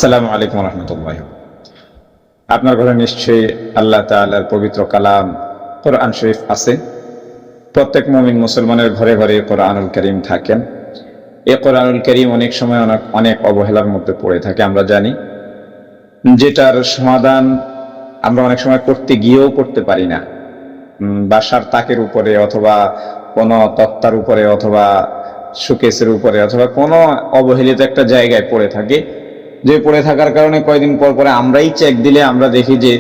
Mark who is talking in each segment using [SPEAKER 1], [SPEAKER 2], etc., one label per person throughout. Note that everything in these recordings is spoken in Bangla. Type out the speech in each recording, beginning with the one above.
[SPEAKER 1] আসসালামু আলাইকুম রহমতুল্লাহ। আপনার ঘরে নিশ্চয়ই আল্লাহ তাআলার পবিত্র কালাম কোরআন শরীফ আছে। প্রত্যেক মুমিন মুসলমানের ঘরে ঘরে কোরআনুল কারীম থাকেন। এই কোরআনুল কারীম অনেক সময় অনেক অবহেলার মধ্যে পড়ে থাকে, আমরা জানি, যেটার সমাধান আমরা অনেক সময় করতে গিয়েও করতে পারি না। বাসার তাকের উপরে অথবা কোনো তক্তার উপরে অথবা শোকেসের উপরে অথবা কোনো অবহেলিত একটা জায়গায় পড়ে থাকে, যে পড়ে থাকার কারণে কয়েকদিন পর পরে আমরাই চেক দিলে আমরা দেখি যে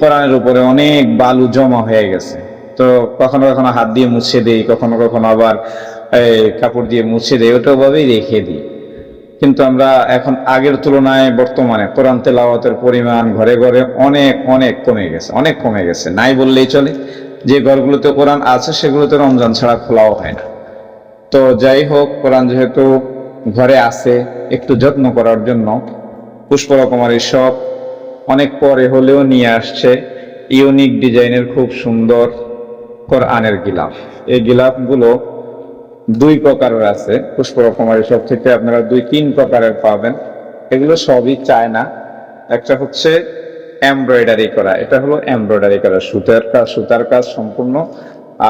[SPEAKER 1] কোরআনের উপরে অনেক বালু জমা হয়ে গেছে। তো কখনো কখনো হাত দিয়ে মুছে দেই, কখনো কখনো আবার কাপড় দিয়ে মুছে দেই, ওটা ওভাবেই রেখে দিই। কিন্তু আমরা এখন আগের তুলনায় বর্তমানে কোরআন তেলাওয়াতের পরিমাণ ঘরে ঘরে অনেক অনেক কমে গেছে, নাই বললেই চলে। যে ঘরগুলোতে কোরআন আছে সেগুলোতে রমজান ছাড়া খোলাও হয় না। তো যাই হোক, কোরআন যেহেতু ঘরে আছে, একটু যত্ন করার জন্য পুষ্পরকমারী সব অনেক পরে হলেও নিয়ে আসছে ইউনিক ডিজাইনের খুব সুন্দর কোরআনের গিলাফ। এই গিলাফগুলো দুই প্রকারের আছে। পুষ্পরকমারী সব থেকে আপনারা 2-3 প্রকারের পাবেন। এগুলো সবই চায়না। একটা হচ্ছে এমব্রয়ডারি করা, এটা হলো এমব্রয়ডারি করা, সুতার কাজ সম্পূর্ণ।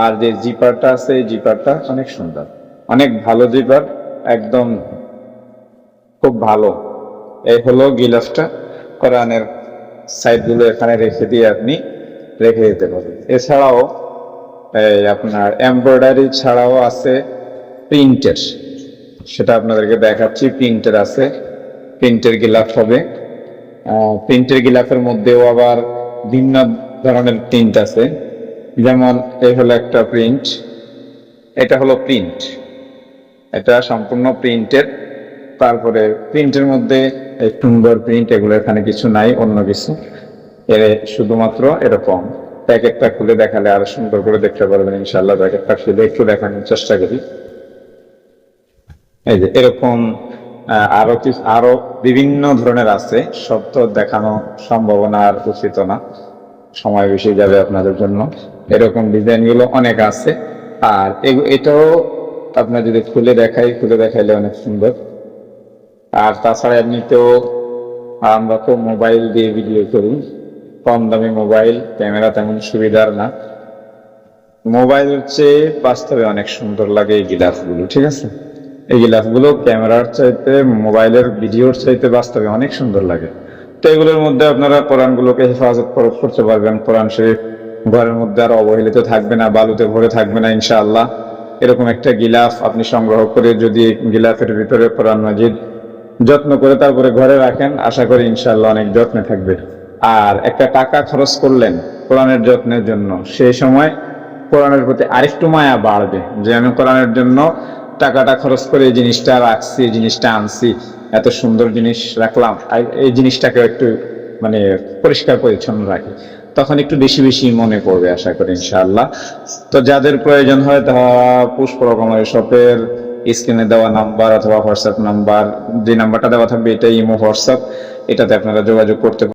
[SPEAKER 1] আর যে জিপারটা আছে, এই জিপারটা অনেক সুন্দর, অনেক ভালো জিপার, একদম খুব ভালো। এই হলো গিলাফটা। কোরআনের সাইডগুলো এখানে রেখে দিয়ে আপনি রেখে দিতে পারবেন। এছাড়াও আপনার এমব্রয়ডারি ছাড়াও আছে প্রিন্টের, সেটা আপনাদেরকে দেখাচ্ছি। প্রিন্টের আছে, প্রিন্টের গিলাফ হবে। প্রিন্টের গিলাফের মধ্যেও আবার ভিন্ন ধরনের প্রিন্ট আছে। যেমন এই হলো একটা প্রিন্ট, এটা হলো প্রিন্ট, এটা সম্পূর্ণ প্রিন্টের। তারপরে প্রিন্টের মধ্যে এই সুন্দর প্রিন্ট, এগুলো এখানে কিছু নাই, অন্য কিছু। এর শুধুমাত্র এরকম প্যাকেটটা খুলে দেখালে আরো সুন্দর করে দেখতে পারবেন ইনশাআল্লাহ। প্যাকেটটা খুলে একটু দেখানোর চেষ্টা করি। এই যে এরকম আরো বিভিন্ন ধরনের আছে, সব তো দেখানো সম্ভাবনা আর উচিত না, সময় বেশি যাবে আপনাদের জন্য। এরকম ডিজাইন গুলো অনেক আছে। আর এটাও আপনার যদি খুলে দেখাইলে অনেক সুন্দর। আর তাছাড়া এমনিতেও আমরা তো মোবাইল দিয়ে ভিডিও করি, কম দামি মোবাইল, ক্যামেরা তেমন সুবিধার না। মোবাইলের চেয়ে বাস্তবে অনেক সুন্দর লাগে এই গিলাফগুলো, ঠিক আছে? এই গিলাফগুলো ক্যামেরার চাইতে, মোবাইলের ভিডিওর চাইতে বাস্তবে অনেক সুন্দর লাগে। তো এগুলোর মধ্যে আপনারা কোরআনগুলোকে হেফাজত করতে পারবেন। কোরআন শরীফ ঘরের মধ্যে আর অবহেলিত থাকবে না, বালুতে ভরে থাকবে না ইনশাআল্লাহ। এরকম একটা গিলাফ আপনি সংগ্রহ করে যদি গিলাফের ভিতরে কোরআন মাজিদ যত্ন করে তারপরে ঘরে রাখেন, আশা করি ইনশাআল্লাহ অনেক যত্নে থাকবে। আর একটা টাকা খরচ করলেন কোরআনের যত্নের জন্য, সেই সময় কোরআনের প্রতি আরেকটু মায়া বাড়বে, যে আমি কোরআনের জন্য টাকাটা খরচ করে এই জিনিসটা রাখছি, এই জিনিসটা আনছি, এত সুন্দর জিনিস রাখলাম, এই জিনিসটাকে একটু পরিষ্কার পরিচ্ছন্ন রাখি, তখন একটু বেশি বেশি মনে পড়বে আশা করি ইনশাআল্লাহ। তো যাদের প্রয়োজন হয় তারা পুষ্পরকমারী শপের স্ক্রিনে দেওয়া নাম্বার অথবা হোয়াটসঅ্যাপ নাম্বার, যে নাম্বারটা দেওয়া থাকবে, এটা ইমো হোয়াটসঅ্যাপ, এটাতে আপনারা যোগাযোগ করতে